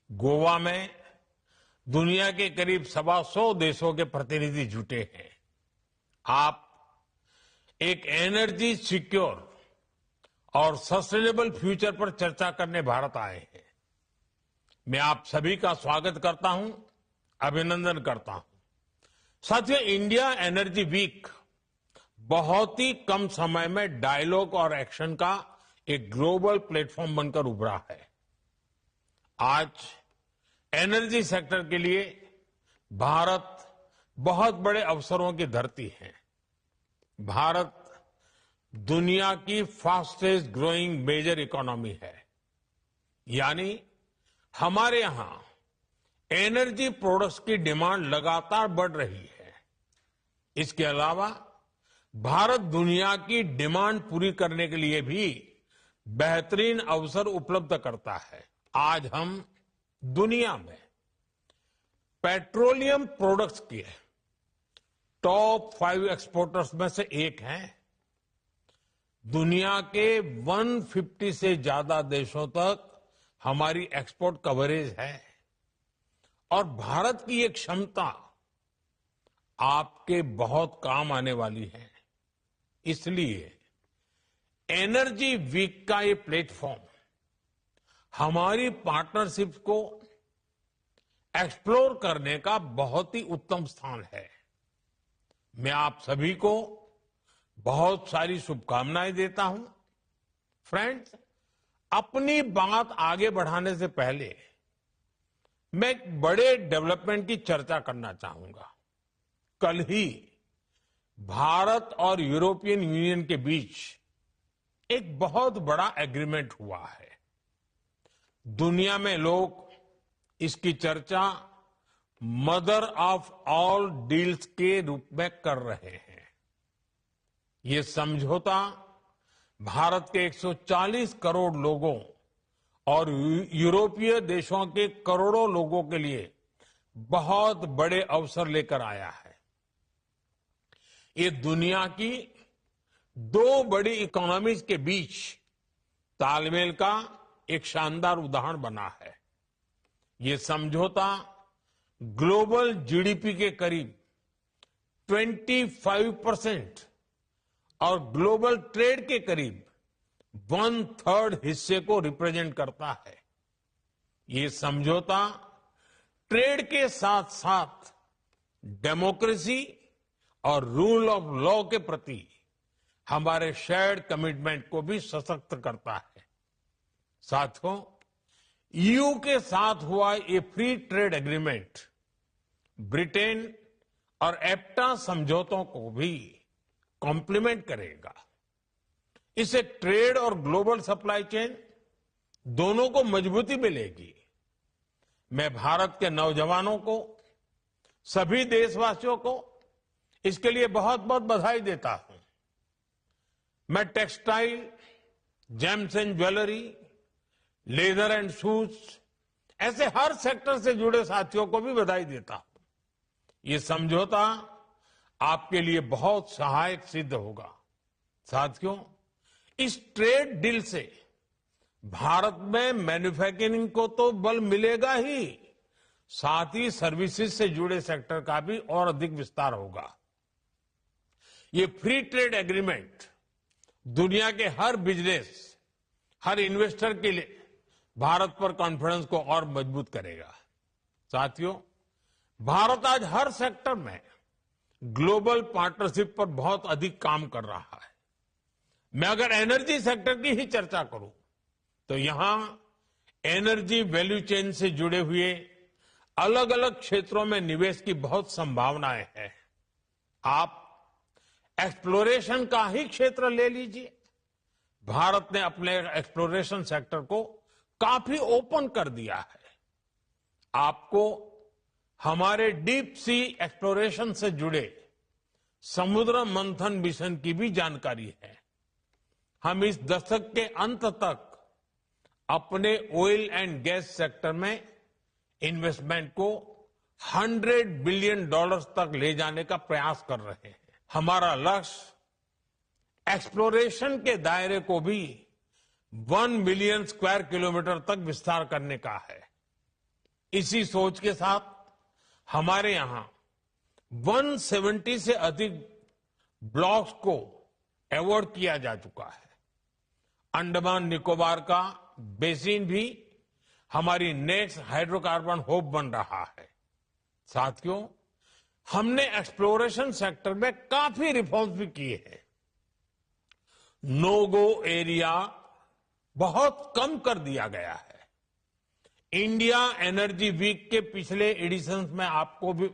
गोवा में दुनिया के करीब 125 देशों के प्रतिनिधि जुटे हैं। आप एक एनर्जी सिक्योर और सस्टेनेबल फ्यूचर पर चर्चा करने भारत आए हैं। मैं आप सभी का स्वागत करता हूं, अभिनंदन करता हूं। साथियों, इंडिया एनर्जी वीक बहुत ही कम समय में डायलॉग और एक्शन का एक ग्लोबल प्लेटफॉर्म बनकर उभरा है। आज एनर्जी सेक्टर के लिए भारत बहुत बड़े अवसरों की धरती है। भारत दुनिया की फास्टेस्ट ग्रोइंग मेजर इकोनॉमी है, यानी हमारे यहां एनर्जी प्रोडक्ट्स की डिमांड लगातार बढ़ रही है। इसके अलावा भारत दुनिया की डिमांड पूरी करने के लिए भी बेहतरीन अवसर उपलब्ध करता है। आज हम दुनिया में पेट्रोलियम प्रोडक्ट्स के टॉप 5 एक्सपोर्टर्स में से एक हैं। दुनिया के 150 से ज्यादा देशों तक हमारी एक्सपोर्ट कवरेज है और भारत की ये क्षमता आपके बहुत काम आने वाली है। इसलिए एनर्जी वीक का ये प्लेटफॉर्म हमारी पार्टनरशिप को एक्सप्लोर करने का बहुत ही उत्तम स्थान है। मैं आप सभी को बहुत सारी शुभकामनाएं देता हूं। फ्रेंड्स, अपनी बात आगे बढ़ाने से पहले मैं एक बड़े डेवलपमेंट की चर्चा करना चाहूंगा। कल ही भारत और यूरोपियन यूनियन के बीच एक बहुत बड़ा एग्रीमेंट हुआ है। दुनिया में लोग इसकी चर्चा मदर ऑफ ऑल डील्स के रूप में कर रहे हैं। ये समझौता भारत के 140 करोड़ लोगों और यूरोपीय देशों के करोड़ों लोगों के लिए बहुत बड़े अवसर लेकर आया है। ये दुनिया की 2 बड़ी इकोनॉमीज के बीच तालमेल का एक शानदार उदाहरण बना है। ये समझौता ग्लोबल जीडीपी के करीब 25% और ग्लोबल ट्रेड के करीब 1/3 हिस्से को रिप्रेजेंट करता है। ये समझौता ट्रेड के साथ साथ डेमोक्रेसी और रूल ऑफ लॉ के प्रति हमारे शेयर्ड कमिटमेंट को भी सशक्त करता है। साथियों, ईयू के साथ हुआ ये फ्री ट्रेड एग्रीमेंट ब्रिटेन और एप्टा समझौतों को भी कॉम्प्लीमेंट करेगा। इससे ट्रेड और ग्लोबल सप्लाई चेन दोनों को मजबूती मिलेगी। मैं भारत के नौजवानों को, सभी देशवासियों को इसके लिए बहुत बहुत बधाई देता हूं। मैं textile, James and jewellery, leather and shoes ऐसे हर सेक्टर से जुड़े साथियों को भी बधाई देता हूं। ये समझौता आपके लिए बहुत सहायक सिद्ध होगा। साथियों, इस ट्रेड डील से भारत में मैन्युफैक्चरिंग को तो बल मिलेगा ही, साथ ही सर्विसेज से जुड़े सेक्टर का भी और अधिक विस्तार होगा। ये फ्री ट्रेड एग्रीमेंट दुनिया के हर बिजनेस, हर इन्वेस्टर के लिए भारत पर कॉन्फिडेंस को और मजबूत करेगा। साथियों, भारत आज हर सेक्टर में ग्लोबल पार्टनरशिप पर बहुत अधिक काम कर रहा है। मैं अगर एनर्जी सेक्टर की ही चर्चा करूं तो यहां एनर्जी वैल्यू चेन से जुड़े हुए अलग अलग क्षेत्रों में निवेश की बहुत संभावनाएं हैं। आप एक्सप्लोरेशन का ही क्षेत्र ले लीजिए। भारत ने अपने एक्सप्लोरेशन सेक्टर को काफी ओपन कर दिया है। आपको हमारे डीप सी एक्सप्लोरेशन से जुड़े समुद्र मंथन मिशन की भी जानकारी है। हम इस दशक के अंत तक अपने ऑयल एंड गैस सेक्टर में इन्वेस्टमेंट को $100 बिलियन तक ले जाने का प्रयास कर रहे हैं। हमारा लक्ष्य एक्सप्लोरेशन के दायरे को भी 1 मिलियन स्क्वायर किलोमीटर तक विस्तार करने का है। इसी सोच के साथ हमारे यहां 170 से अधिक ब्लॉक्स को अवार्ड किया जा चुका है। अंडमान निकोबार का बेसिन भी हमारी नेक्स्ट हाइड्रोकार्बन होप बन रहा है। साथियों, हमने एक्सप्लोरेशन सेक्टर में काफी रिफॉर्म्स भी किए हैं। नो गो एरिया बहुत कम कर दिया गया है। इंडिया एनर्जी वीक के पिछले एडिशंस में आपको भी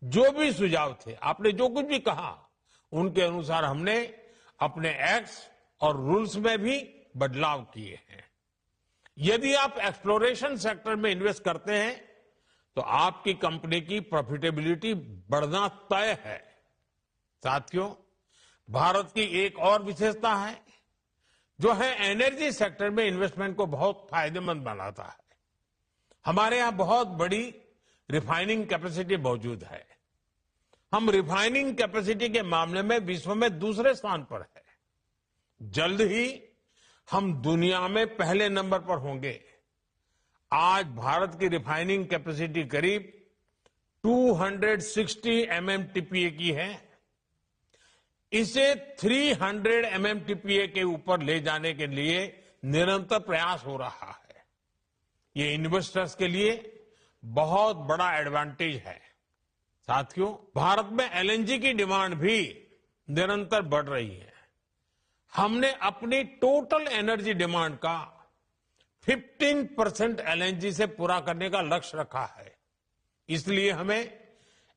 जो भी सुझाव थे, आपने जो कुछ भी कहा, उनके अनुसार हमने अपने एक्ट्स और रूल्स में भी बदलाव किए हैं। यदि आप एक्सप्लोरेशन सेक्टर में इन्वेस्ट करते हैं तो आपकी कंपनी की प्रॉफिटेबिलिटी बढ़ना तय है। साथियों, भारत की एक और विशेषता है जो है एनर्जी सेक्टर में इन्वेस्टमेंट को बहुत फायदेमंद बनाता है। हमारे यहां बहुत बड़ी रिफाइनिंग कैपेसिटी मौजूद है। हम रिफाइनिंग कैपेसिटी के मामले में विश्व में दूसरे स्थान पर है। जल्द ही हम दुनिया में पहले नंबर पर होंगे। आज भारत की रिफाइनिंग कैपेसिटी करीब 260 MMTPA की है। इसे 300 MMTPA के ऊपर ले जाने के लिए निरंतर प्रयास हो रहा है। ये इन्वेस्टर्स के लिए बहुत बड़ा एडवांटेज है। साथियों, भारत में LNG की डिमांड भी निरंतर बढ़ रही है। हमने अपनी टोटल एनर्जी डिमांड का 15% LNG से पूरा करने का लक्ष्य रखा है। इसलिए हमें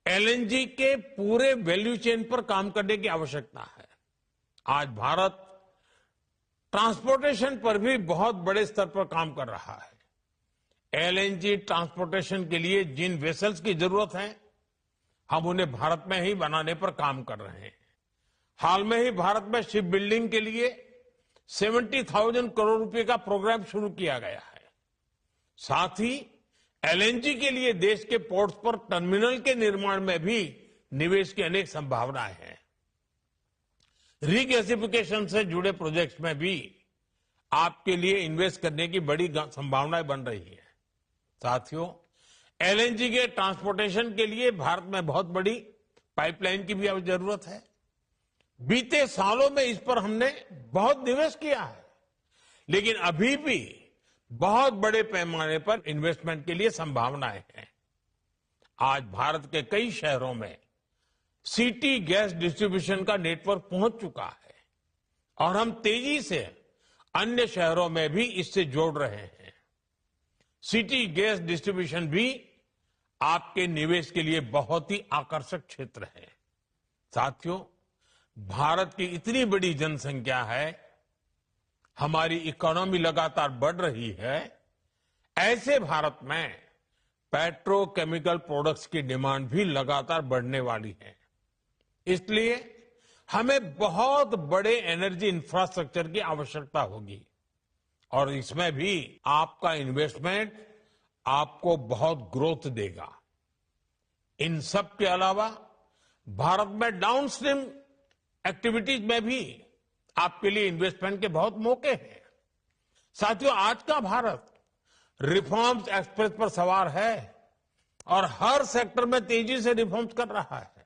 LNG के पूरे वैल्यू चेन पर काम करने की आवश्यकता है। आज भारत ट्रांसपोर्टेशन पर भी बहुत बड़े स्तर पर काम कर रहा है। LNG ट्रांसपोर्टेशन के लिए जिन वेसल्स की जरूरत है, हम उन्हें भारत में ही बनाने पर काम कर रहे हैं। हाल में ही भारत में शिप बिल्डिंग के लिए 70,000 करोड़ रुपए का प्रोग्राम शुरू किया गया है। साथ ही LNG के लिए देश के पोर्ट्स पर टर्मिनल के निर्माण में भी निवेश की अनेक संभावनाएं हैं। रीगैसिफिकेशन से जुड़े प्रोजेक्ट्स में भी आपके लिए इन्वेस्ट करने की बड़ी संभावनाएं बन रही है। साथियों, LNG के ट्रांसपोर्टेशन के लिए भारत में बहुत बड़ी पाइपलाइन की भी जरूरत है। बीते सालों में इस पर हमने बहुत निवेश किया है, लेकिन अभी भी बहुत बड़े पैमाने पर इन्वेस्टमेंट के लिए संभावनाएं हैं। आज भारत के कई शहरों में सिटी गैस डिस्ट्रीब्यूशन का नेटवर्क पहुंच चुका है और हम तेजी से अन्य शहरों में भी इससे जोड़ रहे हैं। सिटी गैस डिस्ट्रीब्यूशन भी आपके निवेश के लिए बहुत ही आकर्षक क्षेत्र है। साथियों, भारत की इतनी बड़ी जनसंख्या है, हमारी इकोनॉमी लगातार बढ़ रही है। ऐसे भारत में पेट्रोकेमिकल प्रोडक्ट्स की डिमांड भी लगातार बढ़ने वाली है। इसलिए हमें बहुत बड़े एनर्जी इंफ्रास्ट्रक्चर की आवश्यकता होगी और इसमें भी आपका इन्वेस्टमेंट आपको बहुत ग्रोथ देगा। इन सब के अलावा भारत में डाउनस्ट्रीम एक्टिविटीज में भी आपके लिए इन्वेस्टमेंट के बहुत मौके हैं। साथियों, आज का भारत रिफॉर्म्स एक्सप्रेस पर सवार है और हर सेक्टर में तेजी से रिफॉर्म्स कर रहा है।